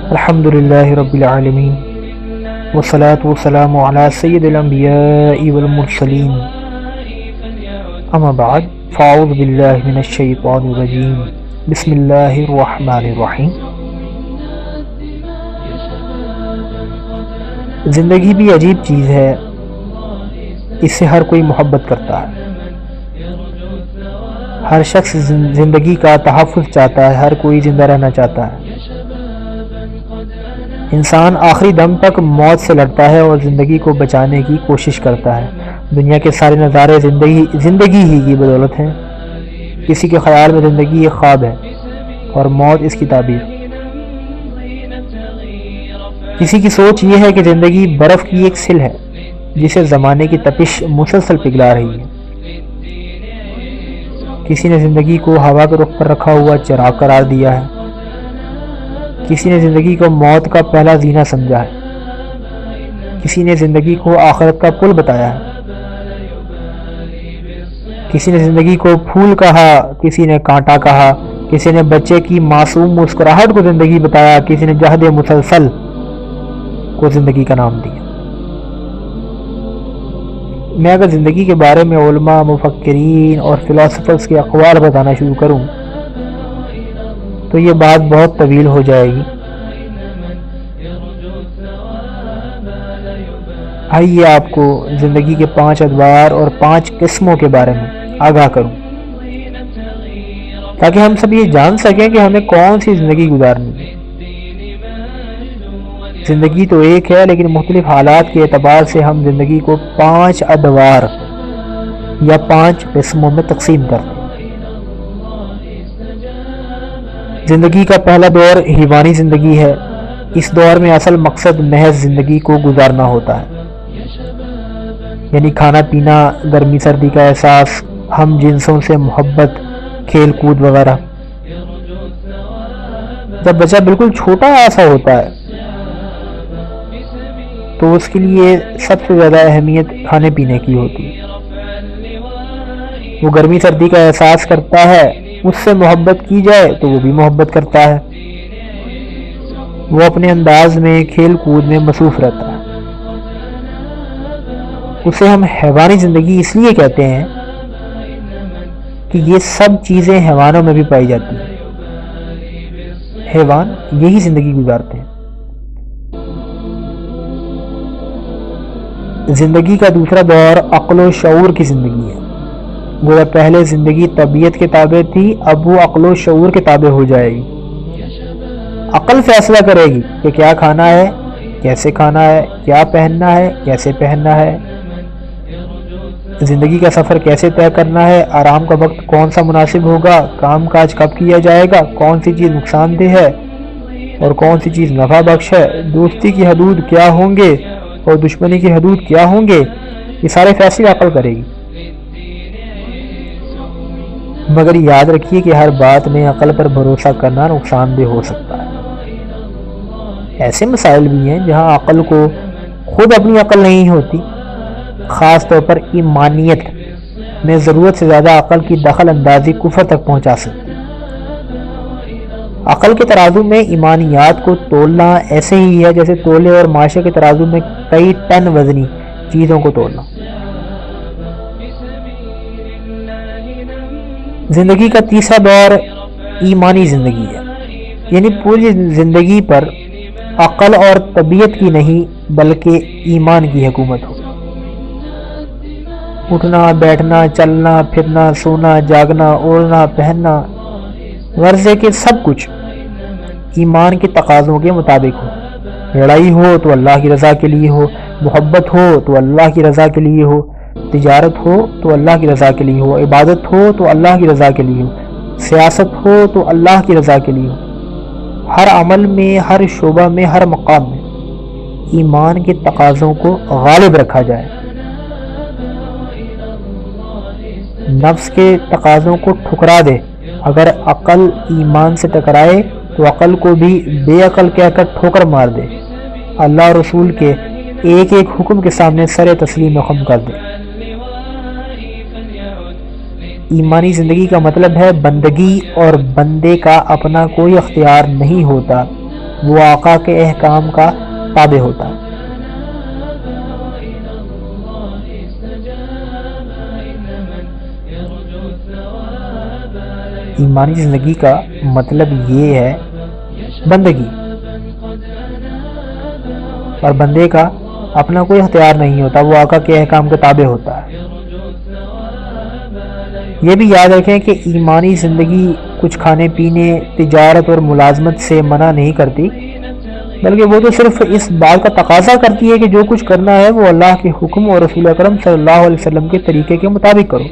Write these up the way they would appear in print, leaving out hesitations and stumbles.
الحمدللہ رب العالمین والصلاة والسلام علی سید الانبیاء والمرسلین اما بعد فاعوذ باللہ من الشیطان الرجیم بسم اللہ الرحمن الرحیم۔ زندگی بھی عجیب چیز ہے، اس سے ہر کوئی محبت کرتا ہے، ہر شخص زندگی کا تحفظ چاہتا ہے، ہر کوئی زندہ رہنا چاہتا ہے۔ انسان آخری دم تک موت سے لڑتا ہے اور زندگی کو بچانے کی کوشش کرتا ہے۔ دنیا کے سارے نظارے زندگی ہی کی بدولت ہیں۔ کسی کے خیال میں زندگی ایک خواب ہے اور موت اس کی تعبیر۔ کسی کی سوچ یہ ہے کہ زندگی برف کی ایک سل ہے جسے زمانے کی تپش مسلسل پگھلا رہی ہے۔ کسی نے زندگی کو ہوا کے رخ پر رکھا ہوا چراغ قرار دیا ہے، کسی نے زندگی کو موت کا پہلا زینہ سمجھا ہے، کسی نے زندگی کو آخرت کا پل بتایا ہے، کسی نے زندگی کو پھول کہا، کسی نے کانٹا کہا، کسی نے بچے کی معصوم مسکراہٹ کو زندگی بتایا، کسی نے جہد مسلسل کو زندگی کا نام دیا۔ میں اگر زندگی کے بارے میں علماء، مفکرین اور فلاسفرز کے اقوال بتانا شروع کروں تو یہ بات بہت طویل ہو جائے گی۔ آئیے آپ کو زندگی کے 5 ادوار اور 5 قسموں کے بارے میں آگاہ کروں تاکہ ہم سب یہ جان سکیں کہ ہمیں کون سی زندگی گزارنی ہے۔ زندگی تو ایک ہے، لیکن مختلف حالات کے اعتبار سے ہم زندگی کو 5 ادوار یا 5 قسموں میں تقسیم کرتے ہیں۔ زندگی کا پہلا دور حیوانی زندگی ہے۔ اس دور میں اصل مقصد محض زندگی کو گزارنا ہوتا ہے، یعنی کھانا پینا، گرمی سردی کا احساس، ہم جنسوں سے محبت، کھیل کود وغیرہ۔ جب بچہ بالکل چھوٹا ایسا ہوتا ہے تو اس کے لیے سب سے زیادہ اہمیت کھانے پینے کی ہوتی ہے۔ وہ گرمی سردی کا احساس کرتا ہے، اس سے محبت کی جائے تو وہ بھی محبت کرتا ہے۔ وہ اپنے انداز میں کھیل کود میں مصروف رہتا ہے۔ اسے ہم حیوانی زندگی اس لیے کہتے ہیں کہ یہ سب چیزیں حیوانوں میں بھی پائی جاتی ہیں۔ حیوان یہی زندگی گزارتے ہیں۔ زندگی کا دوسرا دور عقل و شعور کی زندگی ہے۔ گویا پہلے زندگی طبیعت کے تابع تھی، اب وہ عقل و شعور کے تابع ہو جائے گی۔ عقل فیصلہ کرے گی کہ کیا کھانا ہے، کیسے کھانا ہے، کیا پہننا ہے، کیسے پہننا ہے، زندگی کا سفر کیسے طے کرنا ہے، آرام کا وقت کون سا مناسب ہوگا، کام کاج کب کیا جائے گا، کون سی چیز نقصان دہ ہے اور کون سی چیز نفع بخش ہے، دوستی کی حدود کیا ہوں گے اور دشمنی کی حدود کیا ہوں گے، یہ سارے فیصلے عقل کرے گی۔ مگر یاد رکھیے کہ ہر بات میں عقل پر بھروسہ کرنا نقصان دہ ہو سکتا ہے۔ ایسے مسائل بھی ہیں جہاں عقل کو خود اپنی عقل نہیں ہوتی، خاص طور پر ایمانیت میں ضرورت سے زیادہ عقل کی دخل اندازی کفر تک پہنچا سکتی ہے۔ عقل کے ترازو میں ایمانیات کو تولنا ایسے ہی ہے جیسے تولے اور معاشرے کے ترازو میں کئی ٹن وزنی چیزوں کو تولنا۔ زندگی کا تیسرا دور ایمانی زندگی ہے، یعنی پوری زندگی پر عقل اور طبیعت کی نہیں بلکہ ایمان کی حکومت ہو۔ اٹھنا، بیٹھنا، چلنا، پھرنا، سونا، جاگنا، اوڑھنا، پہننا، غرض ہے کہ سب کچھ ایمان کے تقاضوں کے مطابق ہو۔ لڑائی ہو تو اللہ کی رضا کے لیے ہو، محبت ہو تو اللہ کی رضا کے لیے ہو، تجارت ہو تو اللہ کی رضا کے لیے ہو، عبادت ہو تو اللہ کی رضا کے لیے ہو، سیاست ہو تو اللہ کی رضا کے لیے ہو۔ ہر عمل میں، ہر شعبہ میں، ہر مقام میں ایمان کے تقاضوں کو غالب رکھا جائے۔ نفس کے تقاضوں کو ٹھکرا دے۔ اگر عقل ایمان سے ٹکرائے تو عقل کو بھی بے عقل کہہ کر ٹھوکر مار دے، اللہ اور رسول کے ایک ایک حکم کے سامنے سر تسلیم خم کر دے۔ ایمانی زندگی کا مطلب ہے بندگی، اور بندے کا اپنا کوئی اختیار نہیں ہوتا وہ آقا کے احکام کا تابع ہوتا ہے۔ ایمانی زندگی کا مطلب یہ ہے بندگی، اور بندے کا اپنا کوئی اختیار نہیں ہوتا، وہ آقا کے احکام کے تابع ہوتا ہے۔ یہ بھی یاد رکھیں کہ ایمانی زندگی کچھ کھانے پینے، تجارت اور ملازمت سے منع نہیں کرتی، بلکہ وہ تو صرف اس بات کا تقاضا کرتی ہے کہ جو کچھ کرنا ہے وہ اللہ کے حکم اور رسول اکرم صلی اللہ علیہ وسلم کے طریقے کے مطابق کرو۔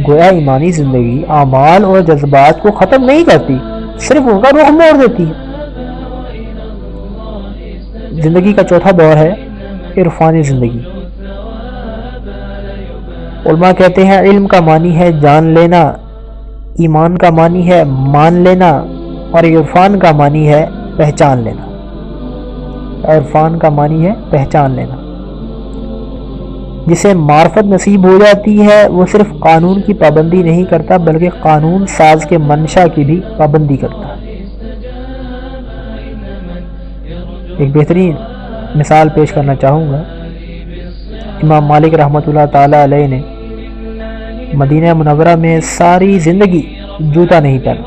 گویا ایمانی زندگی اعمال اور جذبات کو ختم نہیں کرتی، صرف ان کا رخ موڑ دیتی ہے۔ زندگی کا چوتھا دور ہے عرفانی زندگی۔ علماء کہتے ہیں علم کا معنی ہے جان لینا، ایمان کا معنی ہے مان لینا، اور عرفان کا معنی ہے پہچان لینا۔ عرفان کا معنی ہے پہچان لینا۔ جسے معرفت نصیب ہو جاتی ہے وہ صرف قانون کی پابندی نہیں کرتا بلکہ قانون ساز کے منشا کی بھی پابندی کرتا ہے۔ ایک بہترین مثال پیش کرنا چاہوں گا۔ امام مالک رحمۃ اللہ تعالی علیہ نے مدینہ منورہ میں ساری زندگی جوتا نہیں پہنا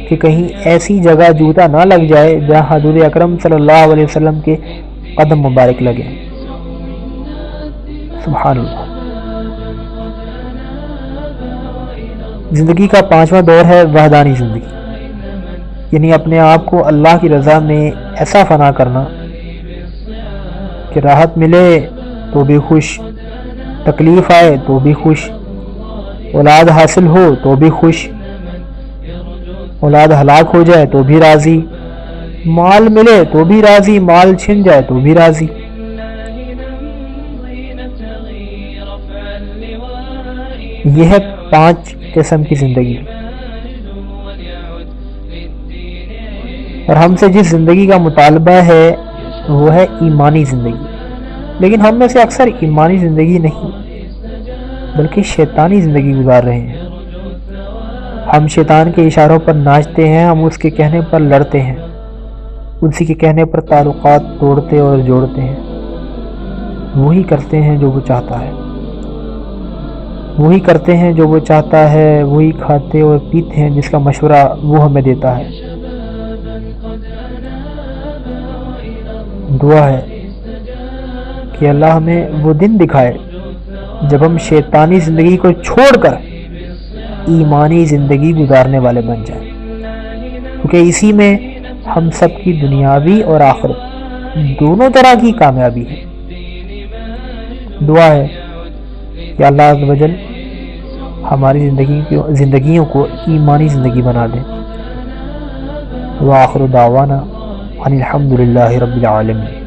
کہ کہیں ایسی جگہ جوتا نہ لگ جائے جہاں حضور اکرم صلی اللہ علیہ وسلم کے قدم مبارک لگے۔ سبحان اللہ۔ زندگی کا پانچواں دور ہے وحدانی زندگی، یعنی اپنے آپ کو اللہ کی رضا میں ایسا فنا کرنا کہ راحت ملے تو بھی خوش، تکلیف آئے تو بھی خوش، اولاد حاصل ہو تو بھی خوش، اولاد ہلاک ہو جائے تو بھی راضی، مال ملے تو بھی راضی، مال چھن جائے تو بھی راضی۔ یہ ہے 5 قسم کی زندگی، اور ہم سے جس زندگی کا مطالبہ ہے وہ ہے ایمانی زندگی، لیکن ہم میں سے اکثر ایمانی زندگی نہیں بلکہ شیطانی زندگی گزار رہے ہیں۔ ہم شیطان کے اشاروں پر ناچتے ہیں، ہم اس کے کہنے پر لڑتے ہیں، اسی کے کہنے پر تعلقات توڑتے اور جوڑتے ہیں، وہی کرتے ہیں جو وہ چاہتا ہے، وہی کرتے ہیں جو وہ چاہتا ہے، وہی کھاتے اور پیتے ہیں جس کا مشورہ وہ ہمیں دیتا ہے۔ دعا ہے کہ اللہ ہمیں وہ دن دکھائے جب ہم شیطانی زندگی کو چھوڑ کر ایمانی زندگی گزارنے والے بن جائیں، کیونکہ اسی میں ہم سب کی دنیاوی اور آخرت دونوں طرح کی کامیابی ہے۔ دعا ہے کہ اللہ عز و جل ہماری زندگیوں کو ایمانی زندگی بنا دے۔ وآخر دعوانا ان الحمد للہ رب العالمین۔